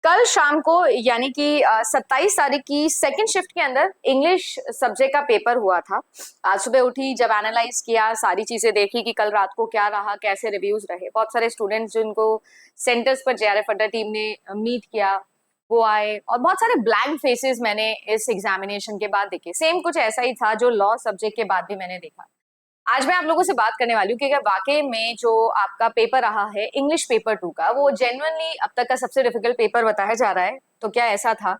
कल शाम को यानी कि 27 तारीख की सेकंड शिफ्ट के अंदर इंग्लिश सब्जेक्ट का पेपर हुआ था। आज सुबह उठी, जब एनालाइज किया, सारी चीजें देखी कि कल रात को क्या रहा, कैसे रिव्यूज रहे। बहुत सारे स्टूडेंट्स जिनको सेंटर्स पर जेआरएफ अड्डा टीम ने मीट किया वो आए, और बहुत सारे ब्लैंक फेसेस मैंने इस एग्जामिनेशन के बाद देखे। सेम कुछ ऐसा ही था जो लॉ सब्जेक्ट के बाद भी मैंने देखा। आज मैं आप लोगों से बात करने वाली हूँ कि अगर वाकई में जो आपका पेपर रहा है इंग्लिश पेपर 2 का, वो जेन्युइनली अब तक का सबसे डिफिकल्ट पेपर बताया जा रहा है, तो क्या ऐसा था?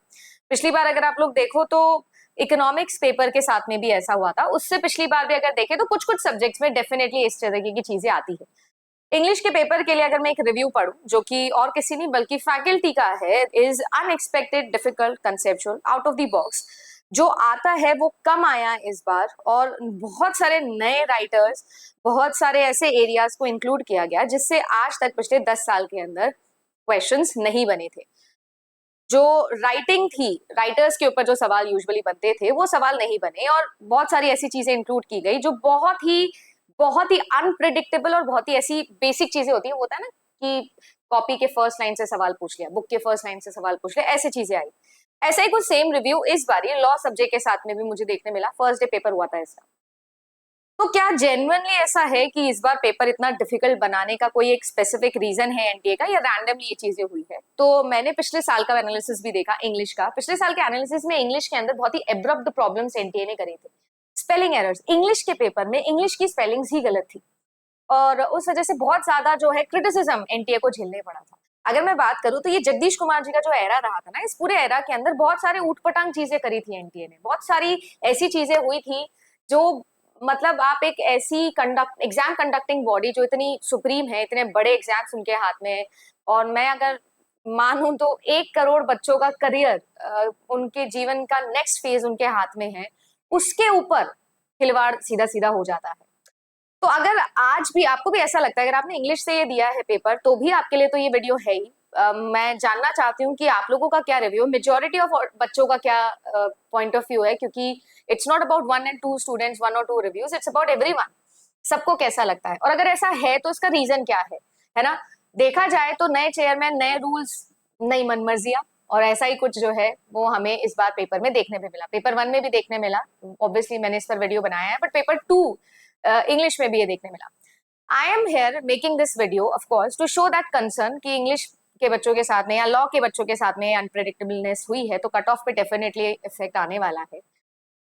पिछली बार अगर आप लोग देखो तो इकोनॉमिक्स पेपर के साथ में भी ऐसा हुआ था। उससे पिछली बार भी अगर देखें तो कुछ कुछ सब्जेक्ट्स में डेफिनेटली इस तरीके की चीजें आती है। इंग्लिश के पेपर के लिए अगर मैं एक रिव्यू पढ़ूं जो कि और किसी नहीं बल्कि फैकल्टी का है, is unexpected, difficult, conceptual, out of the box. जो आता है वो कम आया इस बार, और बहुत सारे नए राइटर्स, बहुत सारे ऐसे एरियाज को इंक्लूड किया गया जिससे आज तक पिछले 10 साल के अंदर क्वेश्चंस नहीं बने थे। जो राइटिंग थी, राइटर्स के ऊपर जो सवाल यूजुअली बनते थे वो सवाल नहीं बने, और बहुत सारी ऐसी चीजें इंक्लूड की गई जो बहुत ही अनप्रिडिक्टेबल और बहुत ही ऐसी बेसिक चीजें होती है। होता है ना कि कॉपी के फर्स्ट लाइन से सवाल पूछ लिया, बुक के फर्स्ट लाइन से सवाल पूछ लिया, ऐसी चीजें आई। ऐसा ही कुछ सेम रिव्यू इस बार लॉ सब्जेक्ट के साथ में भी मुझे देखने मिला। फर्स्ट डे पेपर हुआ था इसका। तो क्या जेन्युइनली ऐसा है कि इस बार पेपर इतना डिफिकल्ट बनाने का कोई एक स्पेसिफिक रीजन है एनटीए का, या रैंडमली ये चीजें हुई है? तो मैंने पिछले साल का एनालिसिस भी देखा इंग्लिश का। पिछले साल के एनालिसिस में इंग्लिश के अंदर बहुत ही एब्रप्ट प्रॉब्लम्स एनटीए ने करे थे। स्पेलिंग एरर्स इंग्लिश के पेपर में, इंग्लिश की स्पेलिंग्स ही गलत थी, और उस वजह से बहुत ज्यादा जो है क्रिटिसिज्म एनटीए को झेलने पड़ा था। अगर मैं बात करूं तो ये जगदीश कुमार जी का जो एरा रहा था ना, इस पूरे एरा के अंदर बहुत सारे ऊटपटांग चीजें करी थी एनटीए ने। बहुत सारी ऐसी चीजें हुई थी जो, मतलब आप एक ऐसी एग्जाम कंडक्टिंग बॉडी जो इतनी सुप्रीम है, इतने बड़े एग्जाम्स उनके हाथ में है, और मैं अगर मानूं तो 1 करोड़ बच्चों का करियर, उनके जीवन का नेक्स्ट फेज उनके हाथ में है, उसके ऊपर खिलवाड़ सीधा सीधा हो जाता है। तो अगर आज भी आपको भी ऐसा लगता है, अगर आपने इंग्लिश से ये दिया है पेपर, तो भी आपके लिए तो ये वीडियो है ही। मैं जानना चाहती हूँ कि आप लोगों का क्या रिव्यू, मेजोरिटी ऑफ बच्चों का क्या पॉइंट ऑफ व्यू है, क्योंकि it's not about 1 and 2 students, 1 or 2 reviews, it's about everyone. सबको कैसा लगता है, और अगर ऐसा है तो इसका रीजन क्या है ना? देखा जाए तो नए चेयरमैन, नए रूल्स, नई मनमर्जियां, और ऐसा ही कुछ जो है वो हमें इस बार पेपर में देखने में मिला। पेपर 1 में भी देखने मिला, ऑब्वियसली मैंने इस पर वीडियो बनाया है, बट पेपर 2 इंग्लिश में भी ये देखने मिला। I am here making this video of course to show that concern कि इंग्लिश के बच्चों के साथ में या लॉ के बच्चों के साथ में अनप्रेडिक्टेबलनेस हुई है तो कट ऑफ पे डेफिनेटली इफेक्ट आने वाला है।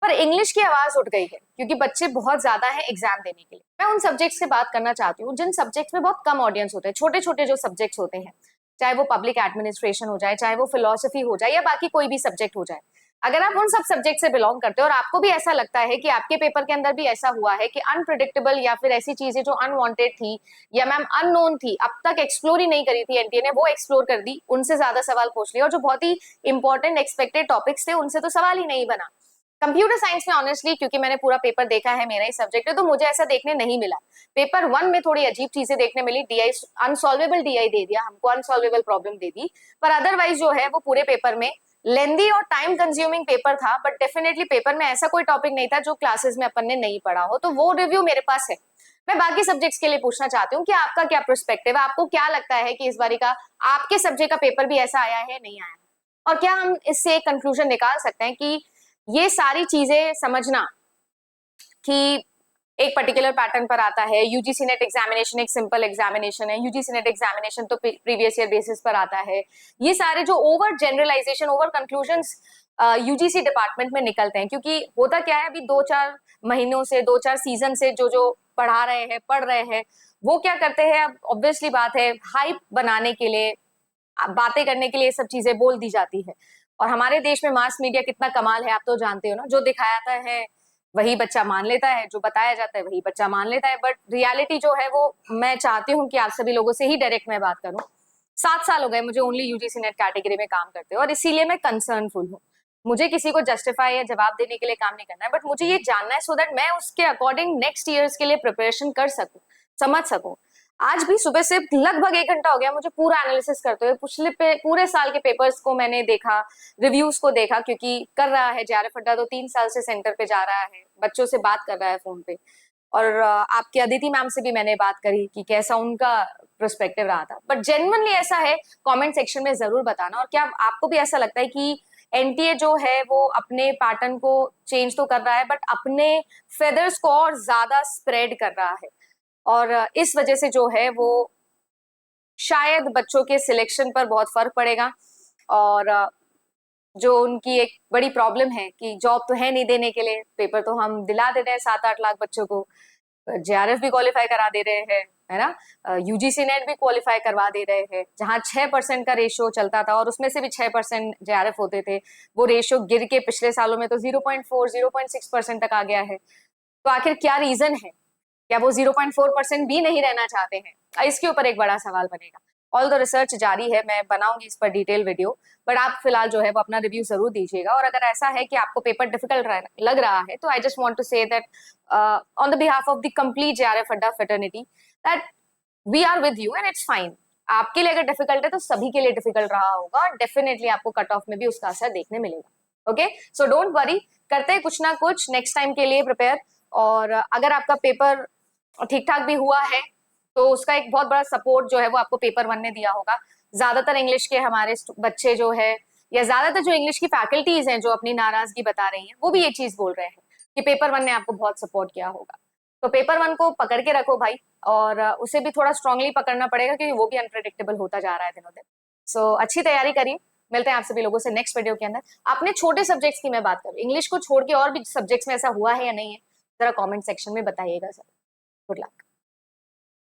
पर इंग्लिश की आवाज उठ गई है क्योंकि बच्चे बहुत ज्यादा है एग्जाम देने के लिए। मैं उन सब्जेक्ट्स से बात करना चाहती हूँ जिन सब्जेक्ट्स में बहुत कम ऑडियंस होते हैं, छोटे छोटे जो सब्जेक्ट्स होते हैं, चाहे वो पब्लिक एडमिनिस्ट्रेशन हो जाए, चाहे वो फिलोसफी हो जाए, या बाकी कोई भी सब्जेक्ट हो जाए। अगर आप उन सब सब्जेक्ट से बिलोंग करते हो और आपको भी ऐसा लगता है कि आपके पेपर के अंदर भी ऐसा हुआ है कि अनप्रिडिक्टेबल या फिर ऐसी चीजें जो अनवांटेड थी या मैम अननोन थी, अब तक एक्सप्लोर ही नहीं करी थी एनटीए ने, वो एक्सप्लोर कर दी, उनसे ज्यादा सवाल पूछ लिया, और जो बहुत ही इंपॉर्टेंट एक्सपेक्टेड टॉपिक्स थे उनसे तो सवाल ही नहीं बना। कंप्यूटर साइंस में ऑनेस्टली, क्योंकि मैंने पूरा पेपर देखा है, मेरा ही सब्जेक्ट है, तो मुझे ऐसा देखने नहीं मिला। पेपर 1 में थोड़ी अजीब चीजें देखने मिली, डीआई अनसॉल्वेबल डीआई दे दिया हमको, अनसॉल्वेबल प्रॉब्लम दे दी, पर अदरवाइज जो है वो पूरे पेपर में लेंदी और टाइम कंज्यूमिंग पेपर था। बट डेफिनेटली पेपर में ऐसा कोई टॉपिक नहीं था जो क्लासेस में अपन ने नहीं पढ़ा हो, तो वो रिव्यू मेरे पास है। मैं बाकी सब्जेक्ट्स के लिए पूछना चाहती हूँ कि आपका क्या पर्सपेक्टिव है, आपको क्या लगता है कि इस बारी का आपके सब्जेक्ट का पेपर भी ऐसा आया है, नहीं आया है, और क्या हम इससे एक कंक्लूजन निकाल सकते हैं कि ये सारी चीजें समझना कि एक पर्टिकुलर पैटर्न पर आता है। यूजीसी नेट एग्जामिनेशन एक सिंपल एग्जामिनेशन है, यूजीसी नेट एग्जामिनेशन तो प्रीवियस ईयर बेसिस पर आता है। ये सारे जो over generalization, over conclusions UGC department में निकलते हैं, क्योंकि होता क्या है, अभी 2-4 महीनों से, 2-4 सीजन से जो जो पढ़ा रहे हैं, पढ़ रहे हैं, वो क्या करते हैं, अब ऑब्वियसली बात है, हाइप बनाने के लिए, बातें करने के लिए सब चीजें बोल दी जाती है। और हमारे देश में मास मीडिया कितना कमाल है, आप तो जानते हो ना, जो दिखाया है वही बच्चा मान लेता है, जो बताया जाता है वही बच्चा मान लेता है। बट रियलिटी जो है वो, मैं चाहती हूँ कि आप सभी लोगों से ही डायरेक्ट मैं बात करूँ। 7 साल हो गए मुझे ओनली यूजीसी नेट कैटेगरी में काम करते हो, और इसीलिए मैं कंसर्नफुल हूँ। मुझे किसी को जस्टिफाई या जवाब देने के लिए काम नहीं करना है, बट मुझे ये जानना है सो दैट मैं उसके अकॉर्डिंग नेक्स्ट ईयर्स के लिए प्रिपरेशन कर सकूं, समझ सकूं। आज भी सुबह से लगभग 1 घंटा हो गया मुझे पूरा एनालिसिस करते हुए। पूरे साल के पेपर्स को मैंने देखा, रिव्यूज को देखा, क्योंकि कर रहा है जेआरएफ अड्डा तो 3 साल से सेंटर पे जा रहा है, बच्चों से बात कर रहा है फोन पे। और आपकी अदिति मैम से भी मैंने बात करी कि कैसा उनका पर्सपेक्टिव रहा था, बट जेन्युइनली ऐसा है, कमेंट सेक्शन में जरूर बताना। और क्या आपको भी ऐसा लगता है कि एनटीए जो है वो अपने पैटर्न को चेंज तो कर रहा है, बट अपने फेदर्स को और ज्यादा स्प्रेड कर रहा है, और इस वजह से जो है वो शायद बच्चों के सिलेक्शन पर बहुत फर्क पड़ेगा। और जो उनकी एक बड़ी प्रॉब्लम है कि जॉब तो है नहीं देने के लिए, पेपर तो हम दिला दे रहे हैं 7-8 लाख बच्चों को, जेआरएफ भी क्वालिफाई करा दे रहे हैं, है ना, यूजीसी नेट भी क्वालिफाई करवा दे रहे हैं, जहां 6% का रेशियो चलता था और उसमें से भी 6% जेआरएफ होते थे, वो रेशियो गिर के पिछले सालों में तो 0.4 0.6% तक आ गया है। तो आखिर क्या रीजन है? क्या वो 0.4% भी नहीं रहना चाहते हैं? इसके ऊपर एक बड़ा सवाल बनेगा। ऑल द रिसर्च जारी है, मैं बनाऊंगी इस पर डिटेल वीडियो, बट आप फिलहाल जो है वो अपना रिव्यू जरूर दीजिएगा। और अगर ऐसा है कि आपको पेपर डिफिकल्ट लग रहा है, तो I just want to say that on the behalf of the complete JRF Adda fraternity that we are with you and it's fine. आपके लिए अगर डिफिकल्ट है तो सभी के लिए डिफिकल्ट रहा होगा, डेफिनेटली आपको कट ऑफ में भी उसका असर देखने मिलेगा। ओके, सो डोंट वरी, करते हैं कुछ ना कुछ नेक्स्ट टाइम के लिए प्रिपेयर। और अगर आपका पेपर ठीक ठाक भी हुआ है तो उसका एक बहुत बड़ा सपोर्ट जो है वो आपको पेपर 1 ने दिया होगा। ज्यादातर इंग्लिश के हमारे बच्चे जो है, या ज्यादातर जो इंग्लिश की फैकल्टीज हैं जो अपनी नाराजगी बता रही हैं, वो भी ये चीज बोल रहे हैं कि पेपर 1 ने आपको बहुत सपोर्ट किया होगा। तो पेपर 1 को पकड़ के रखो भाई, और उसे भी थोड़ा स्ट्रांगली पकड़ना पड़ेगा क्योंकि वो भी अनप्रेडिक्टेबल होता जा रहा है दिनों दिन। सो अच्छी तैयारी करिए, मिलते हैं आप सभी लोगों से नेक्स्ट वीडियो के अंदर। अपने छोटे सब्जेक्ट्स की मैं बात करूँ, इंग्लिश को छोड़ के और भी सब्जेक्ट्स में ऐसा हुआ है या नहीं है, जरा कमेंट सेक्शन में बताइएगा सर। Good luck.